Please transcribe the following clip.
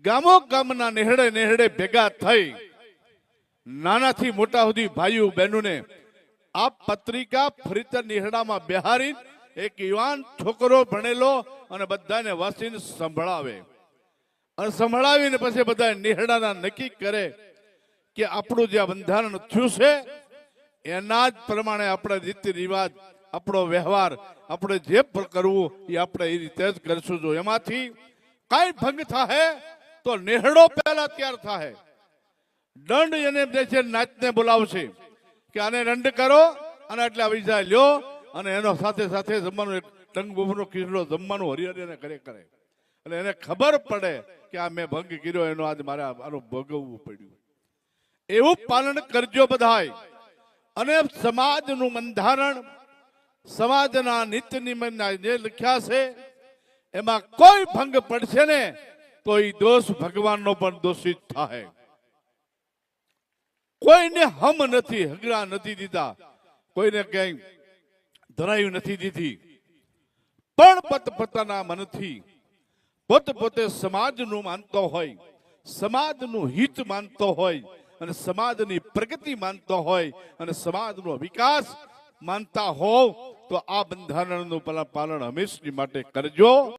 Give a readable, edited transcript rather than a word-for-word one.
ગામો ગામના નેહડે નેહડે ભેગા થઈ નાનાથી મોટા સુધી ભાઈઓ બહેનોને આ પત્રિકા ફરીતર નેહડામાં બેહારી એક યુવાન છોકરો ભણેલો અને બધાને વાંચીને સંભળાવે અને સંભળાવીને પછી બધા નેહડાના નક્કી કરે કે આપણું જે બંધારણ થયું છે એના જ પ્રમાણે આપણે રીતિ રિવાજ આપણો વ્યવહાર આપણે જે કરવું એ આપણે એ રીતે જ કરશું. જો એમાંથી કઈ ભંગ થાય તો નેહડો પહેલા તૈયાર થાય. દંડ એને જે છે નાચને બોલાવશે કે આને દંડ કરો અને એટલે આવી જાય લ્યો અને એનો સાથે સાથે જમવાનું એક ટંગ બોબનો ખીચડો જમવાનું હરિહરિને કરે અને એને ખબર પડે કે આ મેં ભંગ કર્યો એનો આજ મારે આનું ભોગવવું પડ્યું. એવું પાલન કરજો બધાય. અને સમાજનું બંધારણ સમાજના નીતિ નિયમ જે લખ્યા છે એમાં કોઈ ભંગ પડશે ને તો એ દોષ ભગવાનનો પણ દોષિત થાય. કોઈને હમ નથી હગરા નથી દીધા, કોઈને કઈ ધરાયું નથી દીધી, પણ પોતપોતાના મનથી પોતે સમાજનું માનતો હોય, સમાજનું હિત માનતો હોય અને સમાજની પ્રગતિ માનતો હોય અને સમાજનો વિકાસ માનતા હોવ તો આ બંધારણનું પાલન હંમેશની માટે કરજો.